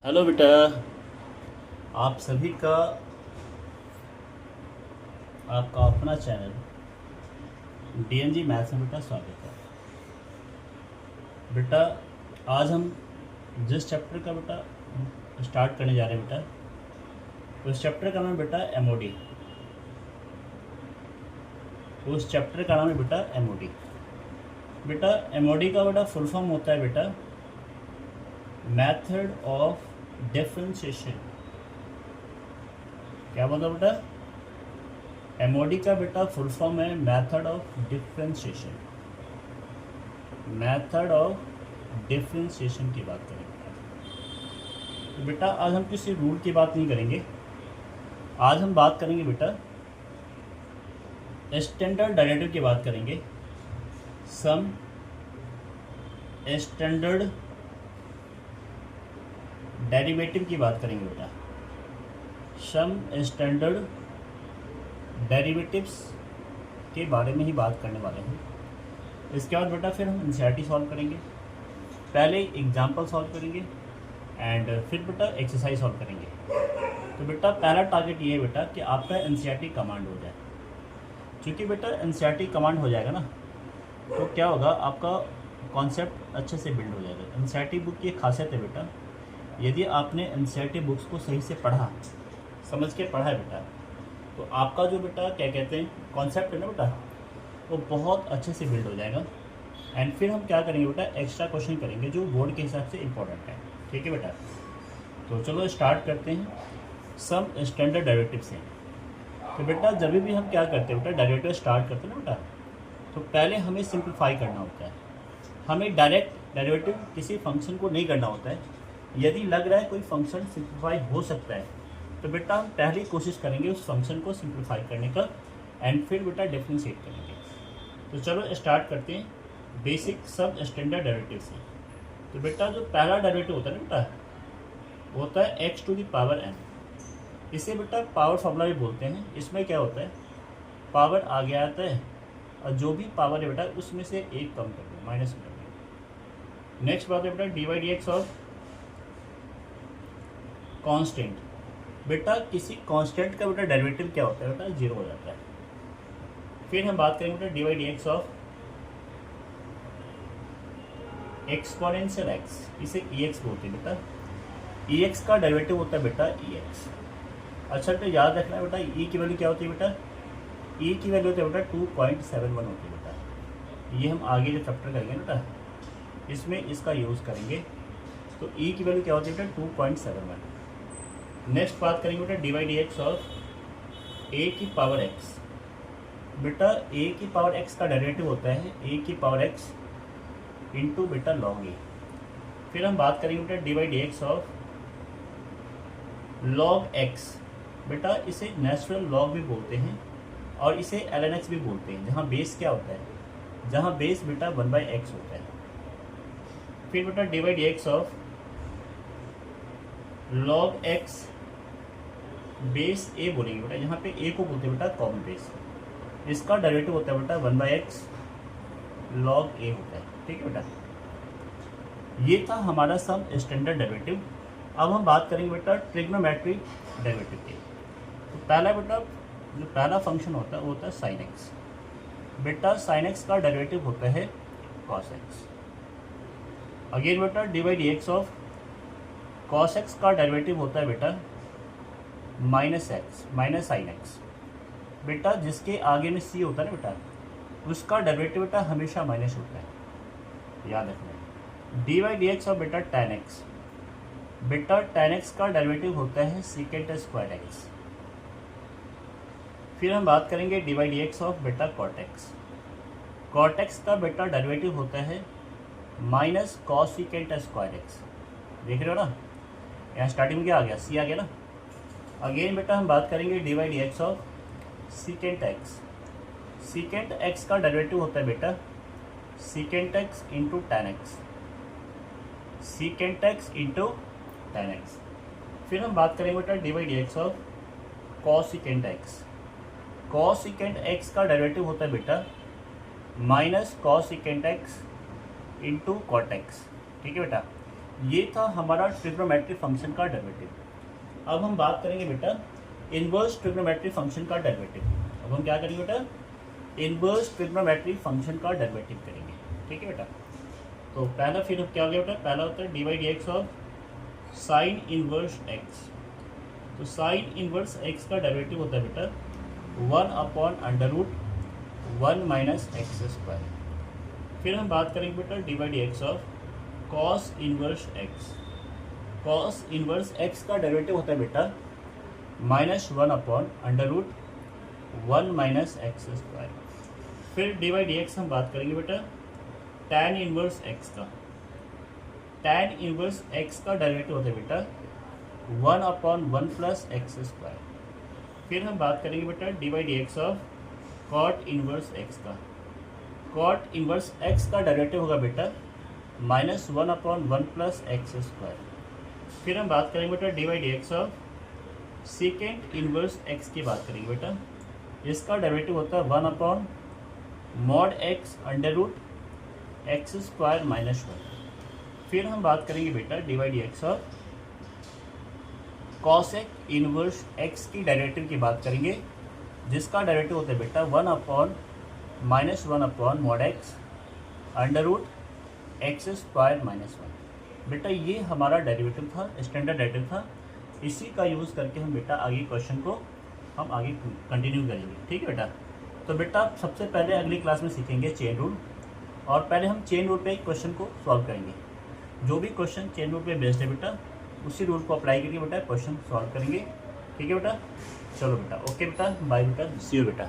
Hello बेटा, आप सभी का आपका अपना चैनल डीएनजी मैथ्स में बेटा स्वागत है। बेटा आज हम जिस चैप्टर का बेटा स्टार्ट करने जा रहे हैं बेटा, उस चैप्टर का नाम है बेटा एमओडी। उस चैप्टर का नाम है बेटा एमओडी। बेटा एमओडी का बेटा फुल फॉर्म होता है बेटा मेथड ऑफ डिफरेंशिएशन। क्या मतलब बेटा? एमओडी का बेटा फुल फॉर्म है method of differentiation. Method of differentiation की बात करेंगे। तो बेटा आज हम किसी रूल की बात नहीं करेंगे, आज हम बात करेंगे बेटा स्टैंडर्ड डेरिवेटिव की बात करेंगे। सम स्टैंडर्ड डेरिवेटिव की बात करेंगे बेटा। सम स्टैंडर्ड डेरिवेटिव्स के बारे में ही बात करने वाले हैं। इसके बाद बेटा फिर हम एनसीईआरटी सॉल्व करेंगे। पहले एग्जांपल सॉल्व करेंगे एंड फिर बेटा एक्सरसाइज सॉल्व करेंगे। तो बेटा पहला टारगेट ये है बेटा कि आपका एनसीईआरटी कमांड हो जाए। क्योंकि बेटा एनसीईआरटी कमांड हो जाएगा ना, तो क्या होगा, आपका कॉन्सेप्ट अच्छे से बिल्ड हो जाएगा। एनसीईआरटी बुक की एक खासियत है बेटा, यदि आपने एनसीईआरटी बुक्स को सही से पढ़ा, समझ के पढ़ा है बेटा, तो आपका जो बेटा क्या कहते हैं कॉन्सेप्ट है ना बेटा, वो बहुत अच्छे से बिल्ड हो जाएगा। एंड फिर हम क्या करेंगे बेटा, एक्स्ट्रा क्वेश्चन करेंगे जो बोर्ड के हिसाब से इम्पोर्टेंट है। ठीक है बेटा, तो चलो स्टार्ट करते हैं सम स्टैंडर्ड डेरिवेटिव से। तो बेटा जब भी हम क्या करते हैं बेटा, डेरिवेटिव स्टार्ट करते हैं ना बेटा, तो पहले हमें सिंप्लीफाई करना होता है। हमें डायरेक्ट डेरिवेटिव किसी फंक्शन को नहीं करना होता है। यदि लग रहा है कोई फंक्शन सिंप्लीफाई हो सकता है, तो बेटा हम पहली कोशिश करेंगे उस फंक्शन को सिंप्लीफाई करने का एंड फिर बेटा डिफरेंशिएट करेंगे। तो चलो स्टार्ट करते हैं बेसिक सब स्टैंडर्ड डेरिवेटिव से। तो बेटा जो पहला डेरिवेटिव होता है ना बेटा, वो होता है x to the power n. इसे बेटा पावर फॉर्मूला भी बोलते हैं। इसमें क्या होता है, पावर आगे आता है और जो भी पावर है बेटा उसमें से एक कम कर दो, माइनस कर दो। नेक्स्ट बात है बेटा D by D x of constant. बेटा किसी कांस्टेंट का बेटा डेरिवेटिव क्या होता है बेटा, जीरो हो जाता है। फिर हम बात करेंगे बेटा D by D x of exponential x, इसे ई एक्स बोलते हैं बेटा। ई एक्स का डेरिवेटिव होता है बेटा ई एक्स। अच्छा बेटा याद रखना है बेटा, ई की वैल्यू क्या होती है बेटा, ई की वैल्यू होती है बेटा 2.71 होती है बेटा। ये हम आगे जो चैप्टर करेंगे बेटा, इसमें इसका यूज़ करेंगे। तो ई की वैल्यू क्या होती है बेटा 2.71। नेक्स्ट बात करेंगे बेटा D by D x of A की पावर एक्स। बेटा ए की पावर एक्स का डेरिवेटिव होता है ए की पावर एक्स इंटू बेटा लॉग ए। फिर हम बात करेंगे बेटा D by D x of log x. बेटा इसे नेचुरल लॉग भी बोलते हैं और इसे ln x भी बोलते हैं, जहाँ बेस क्या होता है, जहाँ बेस बेटा 1/x होता है। फिर बेटा D by D x of log X base A बोलेंगे बेटा, यहाँ पे ए को बोलते हैं बेटा कॉमन बेस। इसका डेरिवेटिव होता है बेटा 1/x लॉग ए होता है। ठीक है बेटा, ये था हमारा सम स्टैंडर्ड डेरिवेटिव। अब हम बात करेंगे बेटा ट्रिग्नोमेट्रिक डेरिवेटिव की। तो पहला बेटा जो पहला फंक्शन होता है वो होता है साइन एक्स। बेटा साइन एक्स का डेरिवेटिव होता है कॉस एक्स। अगेन बेटा D by D x of cos x का डेरिवेटिव होता है बेटा minus x, minus sine x. बेटा जिसके आगे में सी होता है ना बेटा, उसका डेरिवेटिव बेटा हमेशा माइनस होता है, याद रखना। D by D x of बेटा टेन एक्स। बेटा टेन एक्स का डेरिवेटिव होता है सीकेंट स्क्वायर एक्स। फिर हम बात करेंगे d by D x of बेटा कॉट एक्स। कॉट एक्स का बेटा डेरिवेटिव होता है minus cos secant square x. देख रहे हो ना, यहाँ स्टार्टिंग में क्या आ गया, सी आ गया ना। अगेन बेटा हम बात करेंगे d by D x of secant x. Secant x का डेरिवेटिव होता है बेटा secant x into tan x, secant x into tan x. फिर हम बात करेंगे बेटा D by D x of cosecant x. Cosecant x का डेरिवेटिव होता है बेटा minus cosecant x into cot x. ठीक है बेटा, ये था हमारा ट्रिग्नोमेट्रिक फंक्शन का डेरिवेटिव। अब हम बात करेंगे बेटा इनवर्स ट्रिग्नोमेट्रिक फंक्शन का डेरिवेटिव। अब हम क्या करेंगे बेटा, इनवर्स ट्रिग्नोमेट्रिक फंक्शन का डेरिवेटिव करेंगे। ठीक है बेटा, तो पहला फिर क्या हो गया बेटा, पहला होता है D by D x of sine inverse x. तो साइन इनवर्स एक्स का डेरिवेटिव होता है बेटा 1/√1 माइनस एक्स स्क्वायर। फिर हम बात करेंगे बेटा D by D x of cos inverse x. Cos inverse x का डेरिवेटिव होता है बेटा -1/√1 माइनस एक्स स्क्वायर। फिर डी बाई डी एक्स हम बात करेंगे बेटा tan इनवर्स एक्स का। tan इनवर्स एक्स का डेरिवेटिव होता है बेटा 1/1 प्लस एक्स स्क्वायर। फिर हम बात करेंगे बेटा D by D x of cot inverse x का। कॉट इनवर्स एक्स का डेरिवेटिव होगा बेटा -1/1 प्लस एक्स स्क्वायर। फिर हम बात करेंगे बेटा D by D x of second inverse x की बात करेंगे बेटा, इसका डेरिवेटिव होता है 1/mod x √ x square minus 1। फिर हम बात करेंगे बेटा D by D x of cosec inverse x की डेरिवेटिव की बात करेंगे, जिसका डेरिवेटिव होता है बेटा 1/-1/mod x √ x square minus 1। बेटा ये हमारा डेरिवेटिव था, स्टैंडर्ड डेरिवेटिव था। इसी का यूज़ करके हम बेटा आगे क्वेश्चन को हम आगे कंटिन्यू करेंगे। ठीक है बेटा, तो बेटा सबसे पहले अगली क्लास में सीखेंगे चेन रूल, और पहले हम चेन रूल पे क्वेश्चन को सॉल्व करेंगे। जो भी क्वेश्चन चेन रूल पे बेस्ड है बेटा, उसी रूल को अप्लाई करके बेटा क्वेश्चन सॉल्व करेंगे। ठीक है बेटा, चलो बेटा, ओके बेटा, बाय बेटा, सी यू बेटा।